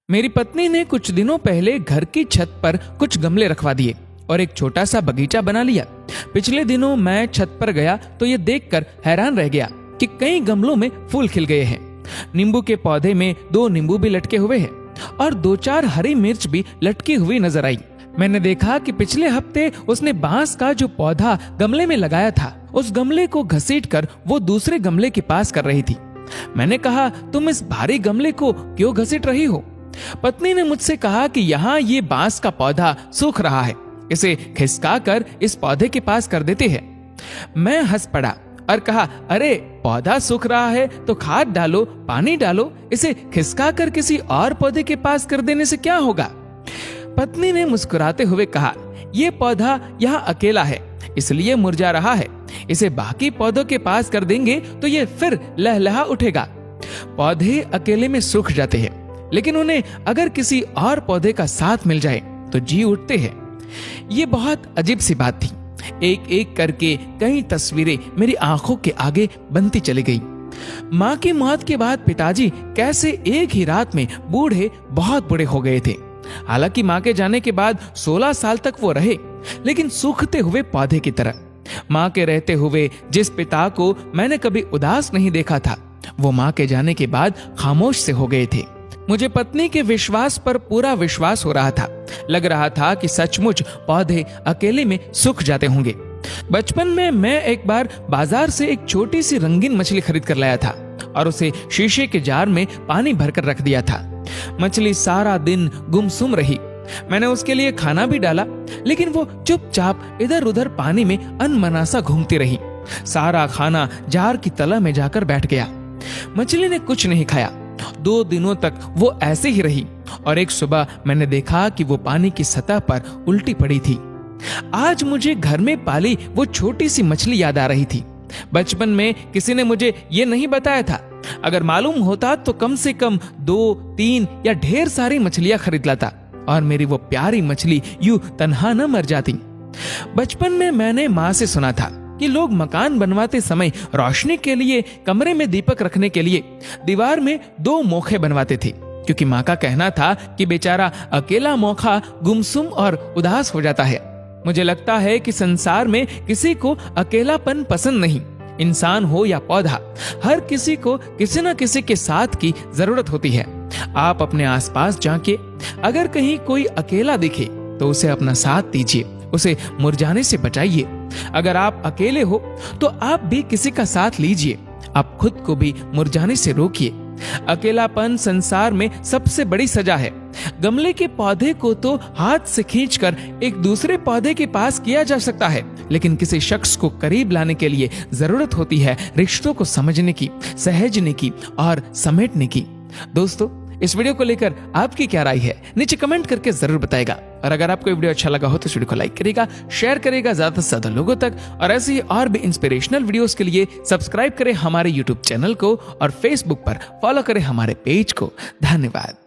मेरी पत्नी ने कुछ दिनों पहले घर की छत पर कुछ गमले रखवा दिए और एक छोटा सा बगीचा बना लिया। पिछले दिनों मैं छत पर गया तो ये देखकर हैरान रह गया कि कई गमलों में फूल खिल गए हैं। नींबू के पौधे में 2 नींबू भी लटके हुए हैं और 2-4 हरी मिर्च भी लटकी हुई नजर आई। मैंने देखा कि पिछले हफ्ते उसने बांस का जो पौधा गमले में लगाया था, उस गमले को घसीटकर वो दूसरे गमले के पास कर रही थी। मैंने कहा, तुम इस भारी गमले को क्यों घसीट रही हो? पत्नी ने मुझसे कहा कि यहाँ ये बांस का पौधा सूख रहा है, इसे खिसकाकर इस पौधे के पास कर देते हैं। मैं हंस पड़ा और कहा, अरे पौधा सूख रहा है तो खाद डालो, पानी डालो, इसे खिसकाकर किसी और पौधे के पास कर देने से क्या होगा? पत्नी ने मुस्कुराते हुए कहा, ये पौधा यहाँ अकेला है इसलिए मुरझा रहा है, इसे बाकी पौधों के पास कर देंगे तो ये फिर लहलहा उठेगा। पौधे अकेले में सूख जाते हैं, लेकिन उन्हें अगर किसी और पौधे का साथ मिल जाए तो जी उठते हैं। ये बहुत अजीब सी बात थी। एक एक करके कई तस्वीरें मेरी आंखों के आगे बनती चली गई। माँ की मौत के बाद पिताजी कैसे एक ही रात में बहुत बूढ़े हो गए थे। हालांकि माँ के जाने के बाद 16 साल तक वो रहे, लेकिन सूखते हुए पौधे की तरह। माँ के रहते हुए जिस पिता को मैंने कभी उदास नहीं देखा था, वो माँ के जाने के बाद खामोश से हो गए थे। मुझे पत्नी के विश्वास पर पूरा विश्वास हो रहा था। लग रहा था कि सचमुच पौधे अकेले में सूख जाते होंगे। बचपन में मैं एक बार बाजार से एक छोटी सी रंगीन मछली खरीद कर लाया था और उसे शीशे के जार में पानी भरकर रख दिया था। मछली सारा दिन गुमसुम रही। मैंने उसके लिए खाना भी डाला, लेकिन वो चुपचाप इधर उधर पानी में अनमनासा घूमती रही। सारा खाना जार की तला में जाकर बैठ गया। मछली ने कुछ नहीं खाया। 2 दिनों तक वो ऐसे ही रही और एक सुबह मैंने देखा कि वो पानी की सतह पर उल्टी पड़ी थी। आज मुझे घर में पाली वो छोटी सी मछली याद आ रही थी। बचपन में किसी ने मुझे ये नहीं बताया था। अगर मालूम होता तो कम से कम 2-3 या ढेर सारी मछलियां खरीद लाता और मेरी वो प्यारी मछली यूं तन्हा न मर जाती। बचपन में मैंने माँ से सुना था कि लोग मकान बनवाते समय रोशनी के लिए कमरे में दीपक रखने के लिए दीवार में 2 मोखे बनवाते थे, क्योंकि माँ का कहना था कि बेचारा अकेला मोखा गुमसुम और उदास हो जाता है। मुझे लगता है कि संसार में किसी को अकेलापन पसंद नहीं। इंसान हो या पौधा, हर किसी को किसी न किसी के साथ की जरूरत होती है। आप अपने आसपास झांकिए, अगर कहीं कोई अकेला दिखे तो उसे अपना साथ दीजिए, उसे मुरझाने से बचाइए। अगर आप अकेले हो तो आप भी किसी का साथ लीजिए, आप खुद को भी मुरझाने से रोकिए। अकेलापन संसार में सबसे बड़ी सजा है। गमले के पौधे को तो हाथ से खींचकर एक दूसरे पौधे के पास किया जा सकता है, लेकिन किसी शख्स को करीब लाने के लिए जरूरत होती है रिश्तों को समझने की, सहेजने की और समेटने की। दोस्तों, इस वीडियो को लेकर आपकी क्या राय है, नीचे कमेंट करके जरूर बताएगा। और अगर आपको वीडियो अच्छा लगा हो तो इस वीडियो को लाइक करेगा, शेयर करेगा ज्यादा से ज्यादा लोगों तक। और ऐसे ही और भी इंस्पिरेशनल वीडियोस के लिए सब्सक्राइब करें हमारे यूट्यूब चैनल को और फेसबुक पर फॉलो करें हमारे पेज को। धन्यवाद।